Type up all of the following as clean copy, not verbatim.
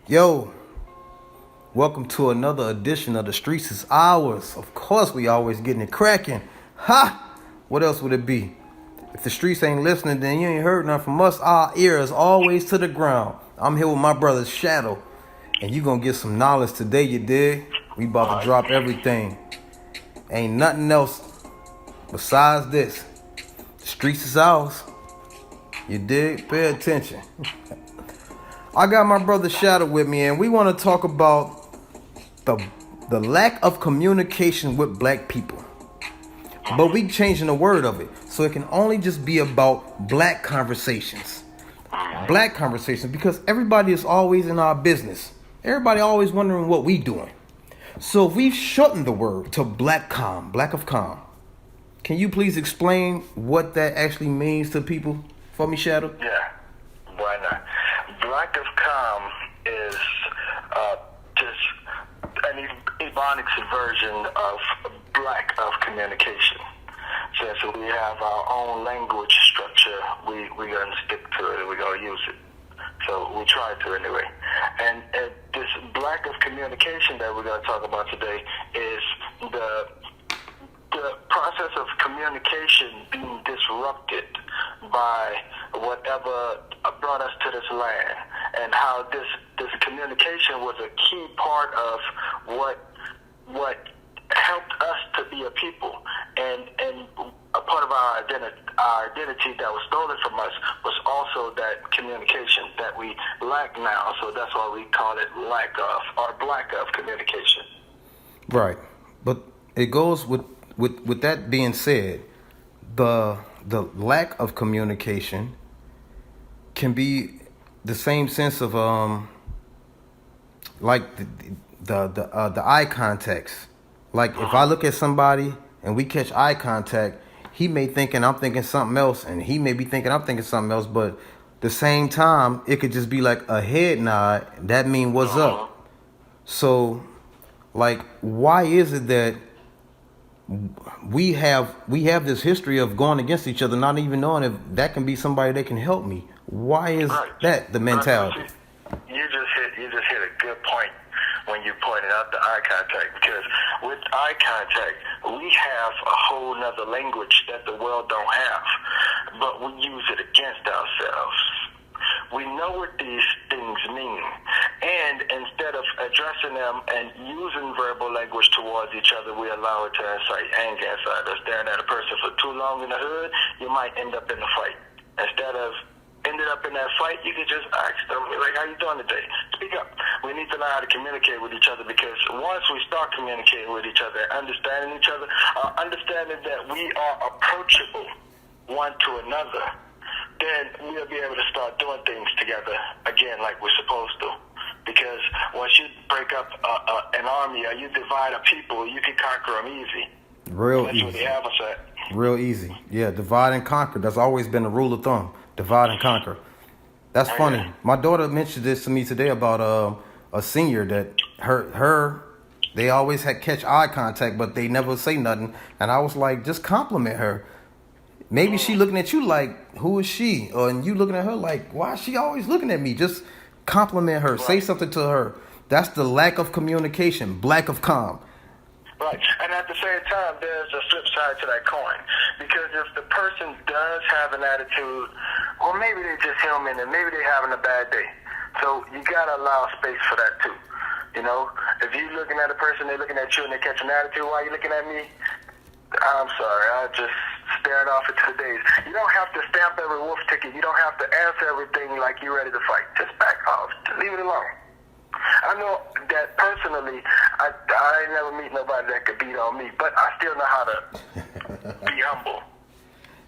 Yo, welcome to another edition of The Streets is Ours. Of course, we always getting it cracking. Ha! What else would it be? If the streets ain't listening, then you ain't heard nothing from us. Our ear is always to the ground. I'm here with my brother Shadow, and you gonna get some knowledge today, you dig? We about to drop everything. Ain't nothing else besides this. The streets is ours. You dig? Pay attention. I got my brother Shadow with me, and we want to talk about the lack of communication with black people. But we changing the word of it, so it can only just be about black conversations. Black conversations, because everybody is always in our business. Everybody always wondering what we doing. So we've shortened the word to Blackcom, Black of Com. Can you please explain what that actually means to people for me, Shadow? Yeah, why not? Black of Com is just an Ebonics version of Black of Communication. So we have our own language structure. We're going to stick to it. We're going to use it. So we try to anyway. And this Black of Communication that we're going to talk about today is the process of communication being disrupted by whatever brought us to this land, and how this communication was a key part of what helped us to be a people, and a part of our identity that was stolen from us was also that communication that we lack now. So that's why we call it lack of, or black of communication. Right, but it goes with that being said, the lack of communication can be the same sense of like the eye contacts. Like if I look at somebody and we catch eye contact, he may thinking I'm thinking something else, and he may be thinking I'm thinking something else, but the same time it could just be like a head nod. That mean what's up. So like, why is it that we have this history of going against each other, not even knowing if that can be somebody that can help me? Why is that the mentality? You just hit a good point when you pointed out the eye contact, because with eye contact we have a whole nother language that the world don't have, but we use it against ourselves. We know what these things mean, and instead of addressing them and using verbal language towards each other, we allow it to incite anger inside us. Staring at a person for too long in the hood, you might end up in a fight. Instead of ended up in that fight, you could just ask them, like, how you doing today? Speak up. We need to learn how to communicate with each other, because once we start communicating with each other, understanding each other, understanding that we are approachable one to another, then we'll be able to start doing things together again like we're supposed to. Because once you break up an army, or you divide a people, you can conquer them easy. Real easy. That's what they have us at. Real easy. Yeah, divide and conquer. That's always been the rule of thumb. Divide and conquer. That's funny. My daughter mentioned this to me today about a senior that they always had catch eye contact, but they never say nothing. And I was like, just compliment her. Maybe she looking at you like, who is she? And you looking at her like, why is she always looking at me? Just compliment her. Right. Say something to her. That's the lack of communication. Black of com. Right. And at the same time, there's a flip side to that coin. Because if the person does have an attitude, or maybe they're just human and maybe they're having a bad day. So you got to allow space for that too. You know, if you're looking at a person, they're looking at you and they catch an attitude, why are you looking at me? I'm sorry, I just staring off into the days. You don't have to stamp every wolf ticket. You don't have to answer everything like you're ready to fight. Just back off. Just leave it alone. I know that personally, I ain't never meet nobody that could beat on me, but I still know how to be humble.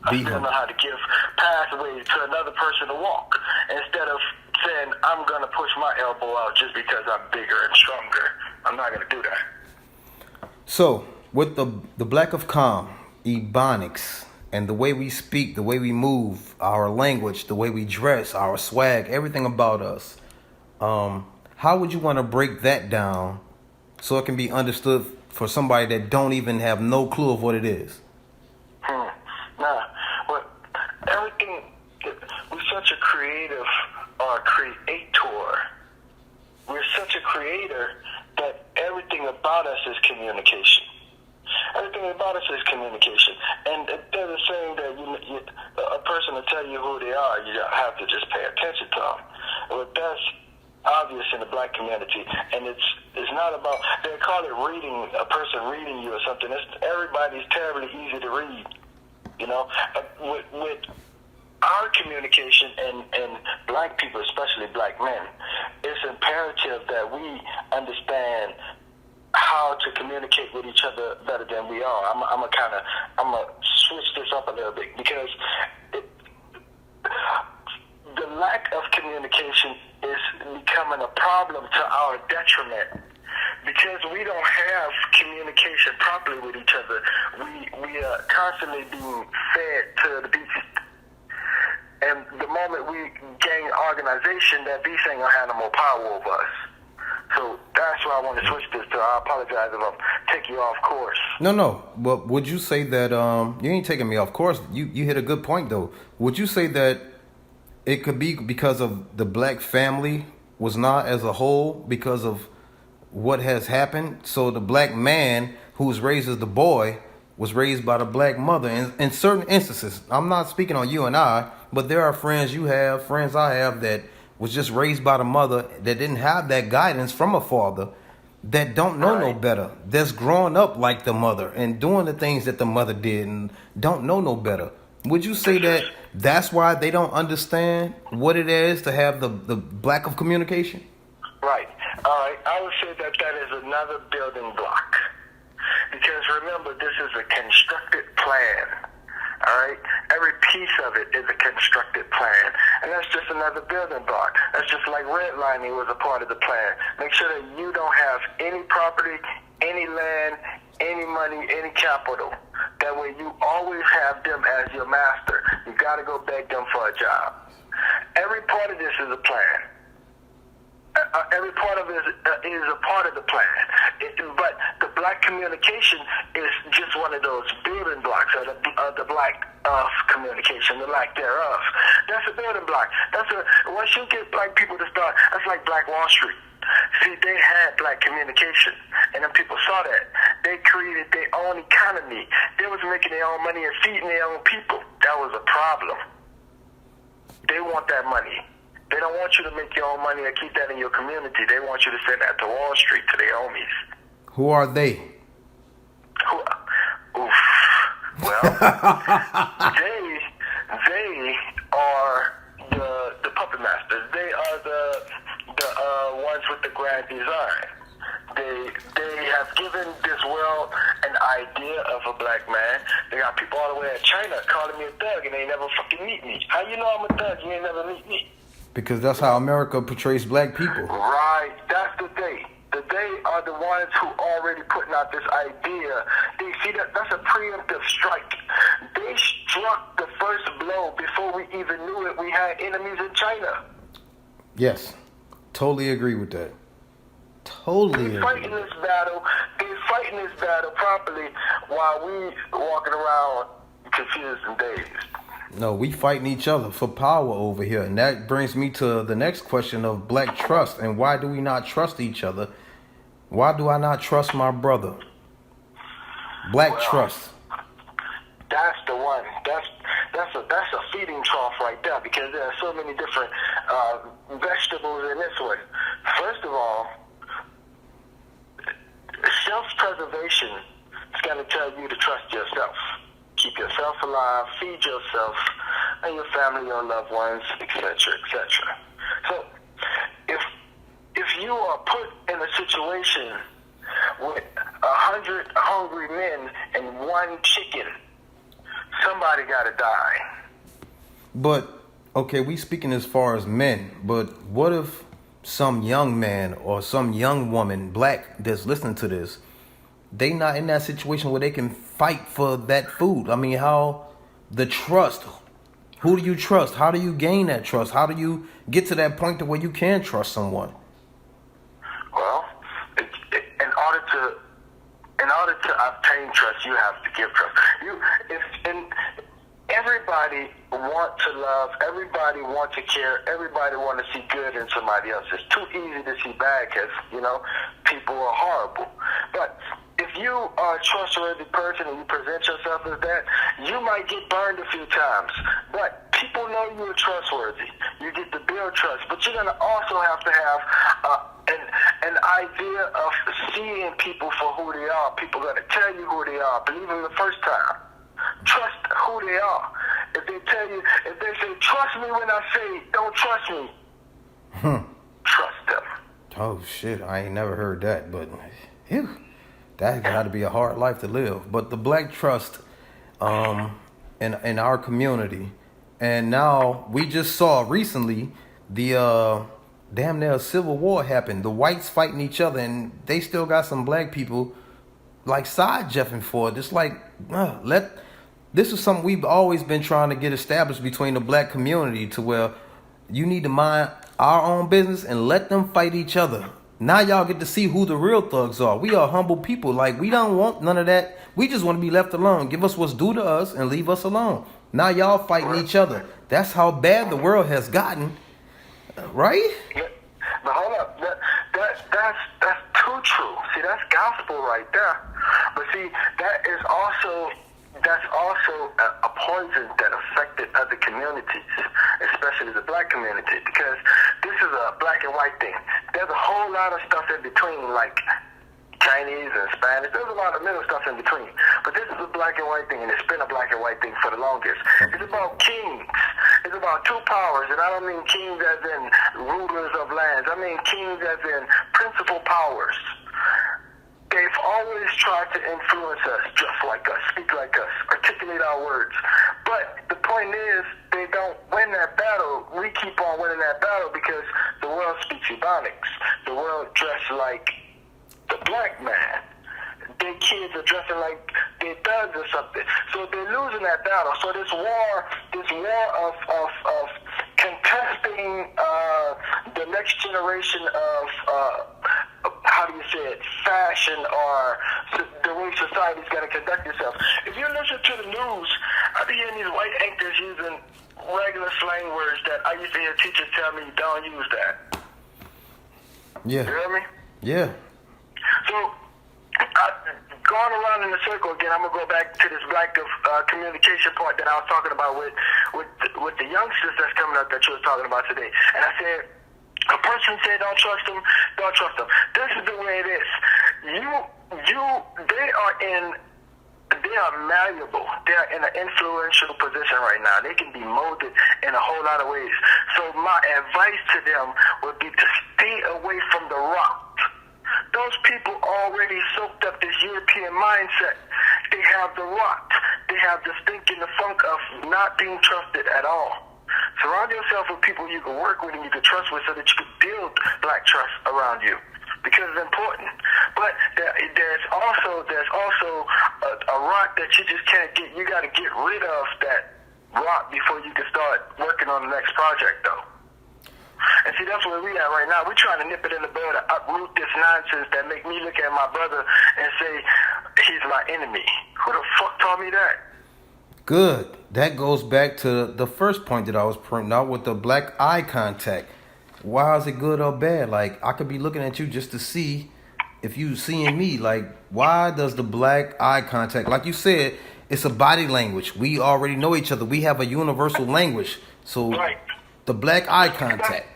I still know how to give pathways to another person to walk, instead of saying, I'm going to push my elbow out just because I'm bigger and stronger. I'm not going to do that. So, with the Black of Com, Ebonics, and the way we speak, the way we move, our language, the way we dress, our swag, everything about us, how would you want to break that down so it can be understood for somebody that don't even have no clue of what it is? Well, everything, we're such a creative creator. We're about us is communication. Everything about us is communication. And there's a saying that a person will tell you who they are. You have to just pay attention to them. Well, that's obvious in the black community, and it's not about, they call it reading, a person reading you or something. Everybody's terribly easy to read, you know. With our communication and black people, especially black men, it's imperative that we understand how to communicate with each other better than we are. I'm gonna switch this up a little bit, because the lack of communication is becoming a problem to our detriment, because we don't have communication properly with each other. We are constantly being fed to the beast. And the moment we gain organization, that beast ain't gonna have no more power over us. So that's why I want to switch this to. I apologize if I'm taking you off course. No. But would you say that you ain't taking me off course? You hit a good point though. Would you say that it could be because of the black family was not as a whole, because of what has happened? So the black man who was raised as the boy was raised by the black mother. In certain instances, I'm not speaking on you and I, but there are friends you have, friends I have, that was just raised by the mother, that didn't have that guidance from a father, that don't know no better, that's growing up like the mother and doing the things that the mother did and don't know no better. Would you say that that's why they don't understand what it is to have the lack of communication? Right. All right. I would say that is another building block. Because remember, this is a constructed plan. All right? Every piece of it is a constructed plan. And that's just another building block. That's just like redlining was a part of the plan. Make sure that you don't have any property, any land, any money, any capital. That way you always have them as your master. You got to go beg them for a job. Every part of this is a plan. Every part of it is a part of the plan. But the black communication is just one of those building blocks of the black communication, the lack thereof. That's a building block. Once you get black people to start, that's like Black Wall Street. See, they had black communication, and then people saw that. They created their own economy. They was making their own money and feeding their own people. That was a problem. They want that money. They don't want you to make your own money or keep that in your community. They want you to send that to Wall Street, to their homies. Who are they? Well, they are the puppet masters. They are the ones with the grand design. They have given this world an idea of a black man. They got people all the way in China calling me a thug, and they never fucking meet me. How you know I'm a thug? You ain't never meet me. Because that's how America portrays black people. Right. That's the they. The they are the ones who already putting out this idea. They see that's a preemptive strike. They struck the first blow before we even knew it. We had enemies in China. Yes. Totally agree with that. Totally. They're fighting this battle. They're fighting this battle properly while we walking around confused and dazed. No, we fighting each other for power over here. And that brings me to the next question of black trust. And why do we not trust each other? Why do I not trust my brother? Black trust. That's the one. That's a feeding trough right there, because there are so many different vegetables in this one. First of all, self-preservation is going to tell you to trust yourself. Keep yourself alive, feed yourself and your family, your loved ones, etc., etc. So, if you are put in a situation with 100 hungry men and one chicken, somebody got to die. But, okay, we speaking as far as men, but what if some young man or some young woman, black, that's listening to this, they not in that situation where they can fight for that food? I mean, how the trust, who do you trust? How do you gain that trust? How do you get to that point to where you can trust someone? Well, in order to obtain trust, you have to give trust. Everybody want to love, everybody want to care, everybody want to see good in somebody else. It's too easy to see bad because, people are horrible. But if you are a trustworthy person and you present yourself as that, you might get burned a few times. But people know you're trustworthy. You get to build trust. But you're going to also have to have an idea of seeing people for who they are. People are going to tell you who they are. Believe them the first time. Trust who they are. If they say, trust me when I say, don't trust me, trust them. Oh, shit. I ain't never heard that, but phew, that got to be a hard life to live. But the black trust in our community, and now we just saw recently the damn near civil war happened. The whites fighting each other, and they still got some black people like side jeffing for it. Just like, this is something we've always been trying to get established between the black community, to where you need to mind our own business and let them fight each other. Now y'all get to see who the real thugs are. We are humble people. Like, we don't want none of that. We just want to be left alone. Give us what's due to us and leave us alone. Now y'all fighting each other. That's how bad the world has gotten, right? Yeah. But hold up, that's too true. See, that's gospel right there. But see, that's also a poison that affected other communities, especially the black community, because this is a black and white thing. There's a whole lot of stuff in between, like Chinese and Spanish. There's a lot of middle stuff in between. But this is a black and white thing, and it's been a black and white thing for the longest. It's about kings. It's about two powers, and I don't mean kings as in rulers of lands. I mean kings as in principal powers. They've always tried to influence us, dress like us, speak like us, articulate our words. But the point is, they don't win that battle. We keep on winning that battle because the world speaks Ebonics. The world dressed like the black man. Their kids are dressing like they're thugs or something. So they're losing that battle. So this war of contesting the next generation of how do you say it, fashion, or the way society's got to conduct itself. If you listen to the news, I be hearing these white anchors using regular slang words that I used to hear teachers tell me, don't use that. Yeah. You hear me? Yeah. So, going around in the circle again, I'm going to go back to this lack of communication part that I was talking about with the youngsters that's coming up that you was talking about today. And I said, a person said, don't trust them, don't trust them. This is the way it is. They are malleable. They are in an influential position right now. They can be molded in a whole lot of ways. So my advice to them would be to stay away from the rot. Those people already soaked up this European mindset. They have the rot. They have the stink and the funk of not being trusted at all. Surround yourself with people you can work with and you can trust with so that you can build black trust around you, because it's important. But there's also a rock that you just can't get. You got to get rid of that rock before you can start working on the next project, though. And see, that's where we at right now. We're trying to nip it in the bud to uproot this nonsense that make me look at my brother and say, he's my enemy. Who the fuck taught me that? Good. That goes back to the first point that I was pointing out with the black eye contact. Why is it good or bad? Like, I could be looking at you just to see if you seeing me. Like, why does the black eye contact, like you said, it's a body language. We already know each other. We have a universal language. So right. The black eye contact.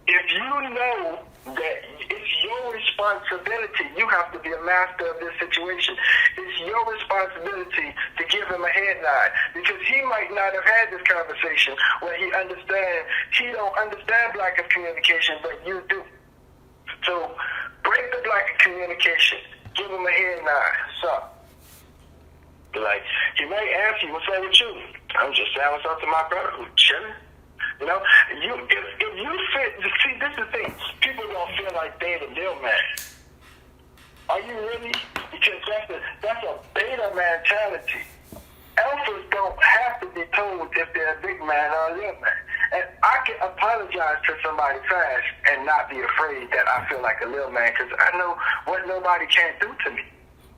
If you know that it's your responsibility, you have to be a master of this situation. It's your responsibility to give him a head nod, because he might not have had this conversation where he don't understand black of communication, but you do. So break the black of communication. Give him a head nod. So, like, he might ask you, what's up with you? I'm just saying what's up to my brother who's chilling. You know, if you fit, see, this is the thing. People don't feel like they're the middleman. Are you really? Because that's a beta mentality. Alphas don't have to be told if they're a big man or a little man. And I can apologize to somebody fast and not be afraid that I feel like a little man, because I know what nobody can't do to me.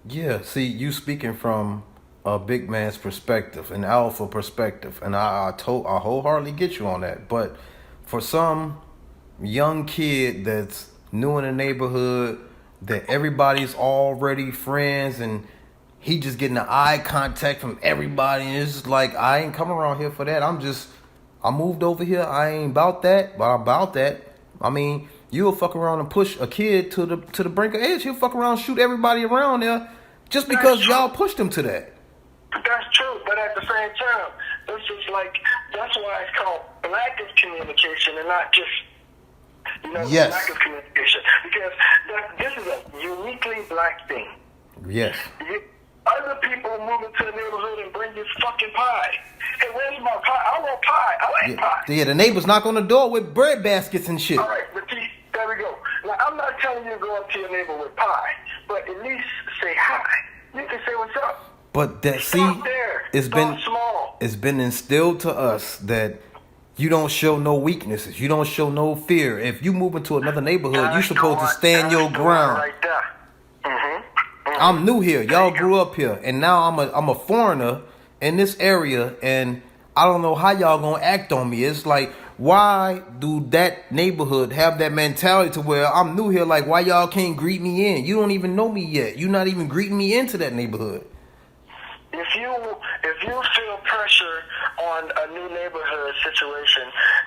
Yeah, see, you speaking from a big man's perspective, an alpha perspective, and I wholeheartedly get you on that. But for some young kid that's new in the neighborhood, that everybody's already friends and he just getting the eye contact from everybody, and it's just like, I ain't coming around here for that. I moved over here. I ain't about that, but I'm about that. I mean, you'll fuck around and push a kid to the brink of edge. He'll fuck around and shoot everybody around there just because y'all pushed him to that. That's true, but at the same time, this is like, that's why it's called lack of communication and not just, Yes. lack of communication. Because this is a uniquely black thing. Yes. Other people move into the neighborhood and bring you fucking pie. Hey, where's my pie? I want pie. I like pie. Yeah, the neighbors knock on the door with bread baskets and shit. All right, but see, there we go. Now, I'm not telling you to go up to your neighbor with pie, but at least say hi. You can say what's up. But that, it's been instilled to us that you don't show no weaknesses. You don't show no fear. If you move into another neighborhood, you're supposed to stand your ground. Right there. I'm new here. Y'all grew up here, and now I'm a foreigner in this area, and I don't know how y'all gonna act on me. It's like, why do that neighborhood have that mentality to where I'm new here? Like, why y'all can't greet me in? You don't even know me yet. You're not even greeting me into that neighborhood. If you feel pressure on a new neighborhood situation,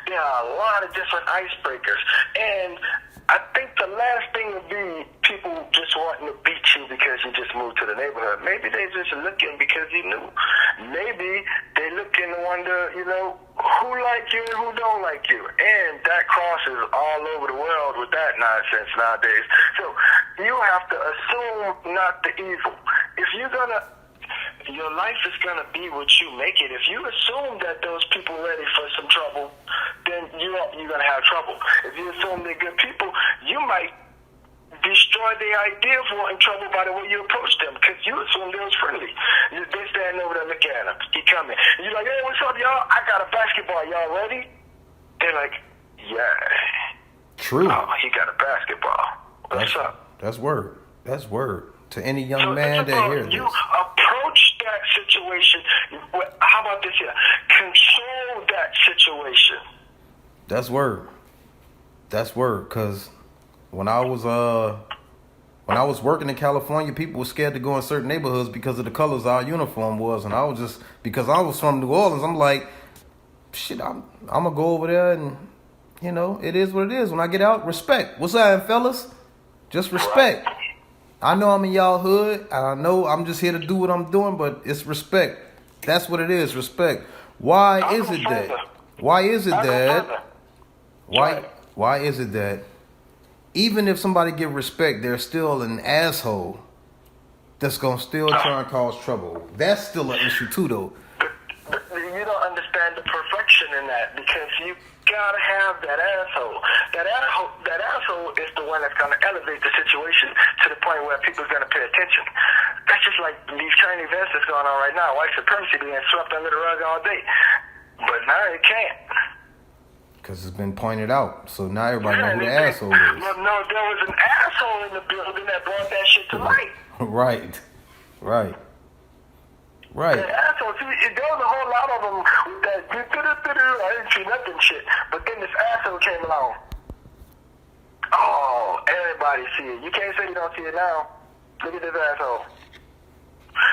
there are a lot of different icebreakers, and I think the last thing would be people just wanting to beat you because you just moved to the neighborhood. Maybe they just looking because you knew. Maybe they looking to wonder, who like you and who don't like you. And that crosses all over the world with that nonsense nowadays. So you have to assume not the evil. Your life is gonna be what you make it. If you assume that those people are ready for some trouble, then you're gonna have trouble. If you assume they're good people, you might destroy the idea of wanting trouble by the way you approach them, because you assume they was friendly. They standing over there looking at them. He coming. You're like, hey, what's up, y'all? I got a basketball. Y'all ready? They're like, yeah. True. Oh, he got a basketball. What's up? That's word. That's word. To any young man that hears this. You approach that situation. How about this here? Control that situation. That's word. That's word. Because when I was working in California, people were scared to go in certain neighborhoods because of the colors our uniform was, and I was just, because I was from New Orleans, I'm like, shit, I'm gonna go over there, and it is what it is. When I get out, respect. What's up, fellas? Just respect. Right. I know I'm in y'all hood, and I know I'm just here to do what I'm doing, but it's respect. That's what it is, respect. Why is it that even if somebody give respect, they're still an asshole that's gonna still try and cause trouble? That's still an issue too, though. But you don't understand the perfection in that, because you gotta have that asshole. That asshole is the one that's gonna elevate the situation to the point where people's gonna pay attention. That's just like these Chinese events that's going on right now. White supremacy being swept under the rug all day, but now it can't. Because it's been pointed out, so now everybody know who the asshole is. Well, no, there was an asshole in the building that brought that shit to light. Right. The asshole, see, there was a whole lot of them with that I didn't see nothing shit, but then this asshole came along. Oh, everybody see it. You can't say you don't see it now. Look at this asshole.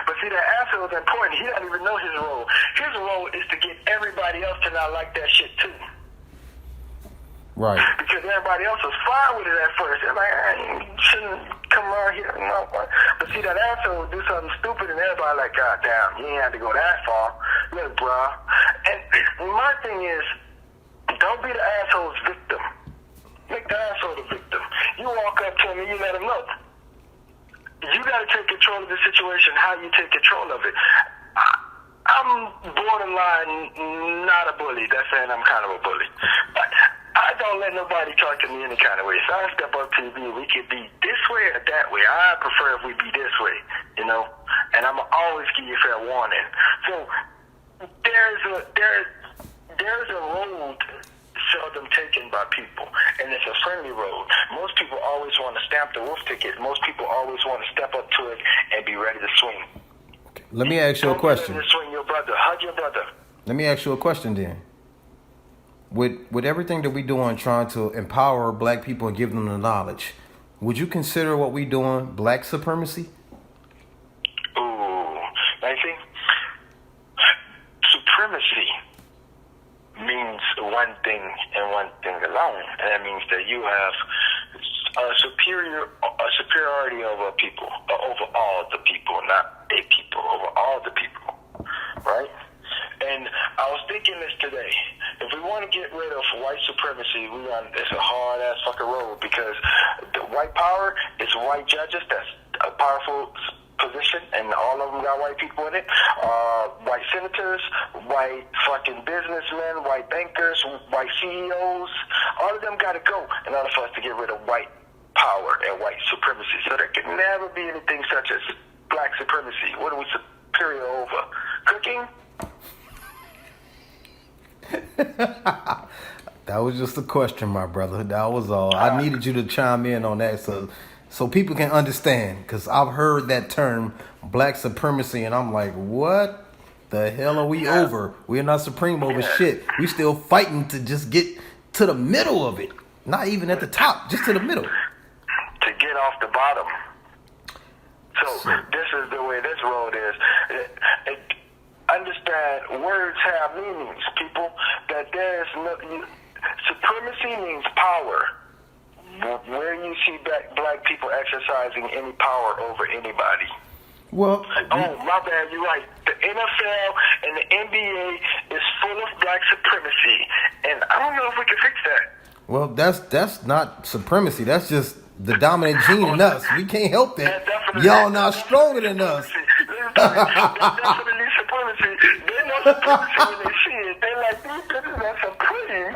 But see, that asshole is important. He doesn't even know his role. His role is to get everybody else to not like that shit too. Right. Because everybody else was fine with it at first. They're like, you shouldn't come around here. No. But see, that asshole would do something stupid, and everybody like, God damn, you ain't have to go that far. Look, bruh. And my thing is, don't be the asshole's victim. Make the asshole the victim. You walk up to him and you let him know. You got to take control of the situation, how you take control of it. I'm borderline not a bully. That's saying I'm kind of a bully. But I don't let nobody talk to me any kind of way. So I step up to you, we could be this way or that way. I prefer if we be this way, and I'm always give you fair warning. So there's a road seldom taken by people, and it's a friendly road. Most people always want to stamp the wolf ticket. Most people always want to step up to it and be ready to swing. Let me ask you a question. Ready to swing your brother. Hug your brother. Let me ask you a question then. With everything that we doing trying to empower black people and give them the knowledge, Would you consider what we doing black supremacy? Ooh, I think supremacy means one thing and one thing alone, and that means that you have a superiority over people, over all the people, not a people, over all the people, right? And I was thinking this today. If we want to get rid of white supremacy, it's a hard ass fucking road, because the white power is white judges. That's a powerful position, and all of them got white people in it. White senators, white fucking businessmen, white bankers, white CEOs. All of them got to go in order for us to get rid of white power and white supremacy. So there can never be anything such as black supremacy. What are we superior over? Cooking? That was just a question, my brother. That was all. I needed you to chime in on that so people can understand, because I've heard that term, black supremacy, and I'm like, what the hell are we over? We're not supreme over shit. We still fighting to just get to the middle of it. Not even at the top, just to the middle. To get off the bottom. So this is the way this road is. Understand, words have meanings, people. That there's no supremacy means power. Where you see black people exercising any power over anybody. Well, my bad, you're right. The NFL and the NBA is full of black supremacy, and I don't know if we can fix that. Well, that's not supremacy. That's just the dominant gene in us. We can't help that. Y'all not stronger than us. That's definitely supremacy. They know supremacy when they see it. They're like, these bitches are supreme.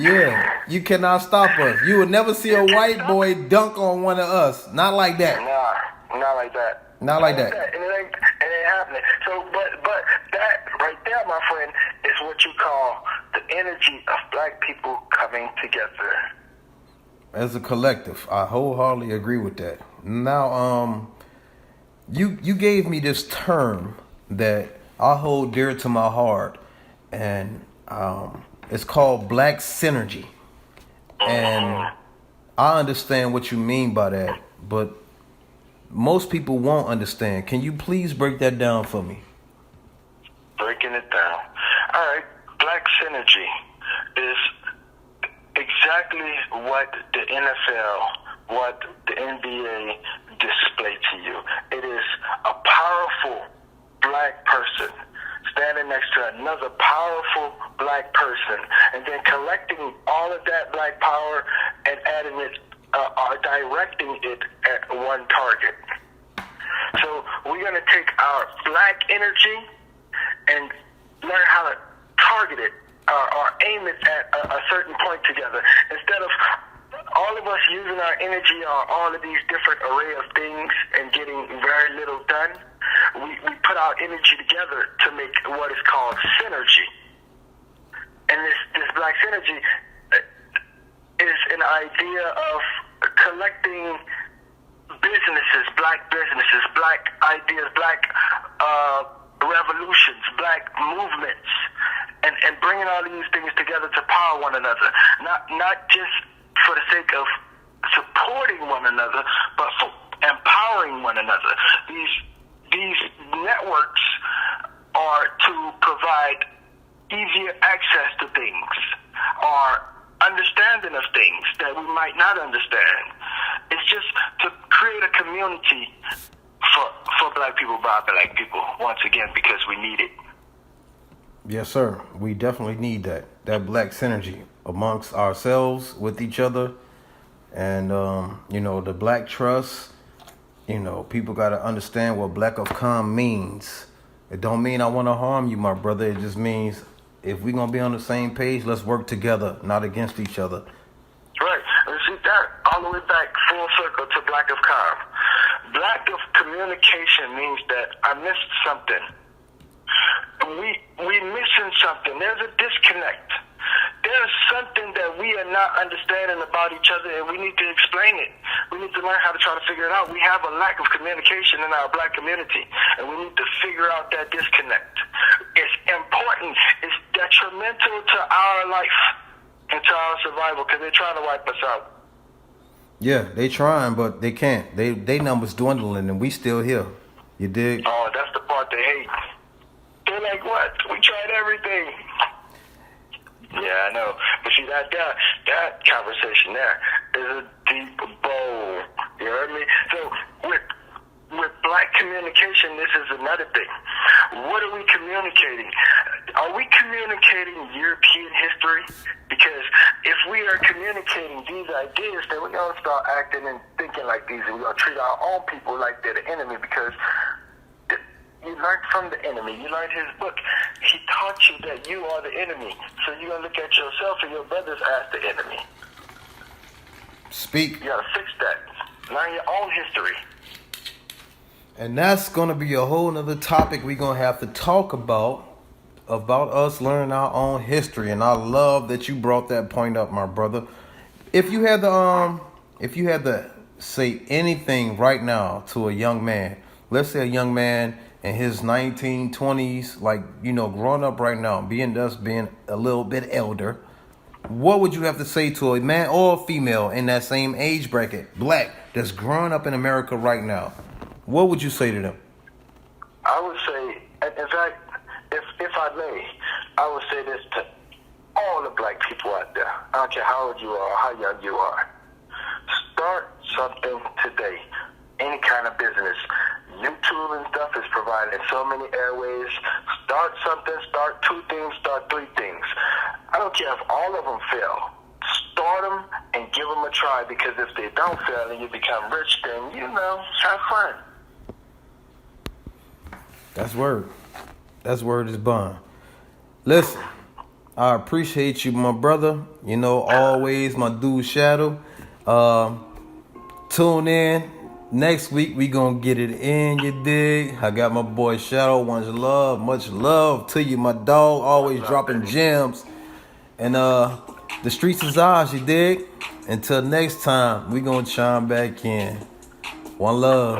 Yeah, you cannot stop us. You would never see a white boy dunk on one of us. Not like that. Nah, not like that. Not like that. And it ain't happening. So, but that right there, my friend, is what you call the energy of black people coming together. As a collective, I wholeheartedly agree with that. Now, you gave me this term that I hold dear to my heart, and it's called black synergy. And I understand what you mean by that, but most people won't understand. Can you please break that down for me? Breaking it down. All right, black synergy is exactly what the NFL, what the NBA display to you. It is a powerful black person standing next to another powerful black person, and then collecting all of that black power and adding it, or directing it at one target. So we're going to take our black energy and learn how to target it or aim it at a certain point together. Instead of all of us using our energy on all of these different array of things and getting very little done, we put our energy together to make what is called synergy. And this black synergy is an idea of collecting businesses, black ideas, black revolutions, black movements, and bringing all these things together to power one another. Not just for the sake of supporting one another, but for empowering one another. These networks are to provide easier access to things, or understanding of things that we might not understand. It's just to create a community for black people by black people, once again, because we need it. Yes, sir. We definitely need that black synergy amongst ourselves, with each other, and the black trust. People got to understand what Blaovcom means. It don't mean I want to harm you, my brother. It just means if we're going to be on the same page, let's work together, not against each other. Right. And see that all the way back full circle to Blaovcom. Lack of communication means that I missed something. We missing something. There's a disconnect. There's something that we are not understanding about each other, and we need to explain it. We need to learn how to try to figure it out. We have a lack of communication in our black community, and we need to figure out that disconnect. It's important. It's detrimental to our life and to our survival, because they're trying to wipe us out. Yeah, they trying, but they can't. They numbers dwindling, and we still here. You dig? Oh, that's the part they hate. They're like, what? We tried everything. Yeah, I know. But see, that conversation there is a deep bowl. You heard me? So with black communication, this is another thing. What are we communicating? Are we communicating European history? Because if we are communicating these ideas, then we're going to start acting and thinking like these, and we're going to treat our own people like they're the enemy, because you learned from the enemy. You learned his book. He taught you that you are the enemy. So you're going to look at yourself and your brothers as the enemy. Speak. You got to fix that. Learn your own history. And that's going to be a whole nother topic we're going to have to talk about us learning our own history. And I love that you brought that point up, my brother. If you had to say anything right now to a young man, let's say a young man in his 1920s, like, growing up right now, being a little bit elder, what would you have to say to a man or a female in that same age bracket, black, that's growing up in America right now? What would you say to them? I would say, in fact, if I may, I would say this to all the black people out there. I don't care how old you are, how young you are. Start something today. Any kind of business. YouTube and stuff is providing so many airways. Start something, start 2 things, start 3 things. I don't care if all of them fail. Start them and give them a try, because if they don't fail and you become rich, then, have fun. That's word. That's word is bond. Listen, I appreciate you, my brother. Always my dude Shadow. Tune in. Next week, we gonna get it in, you dig? I got my boy Shadow. Much love to you, my dog. Always dropping gems. And the streets is ours, you dig? Until next time, we gonna chime back in. One love.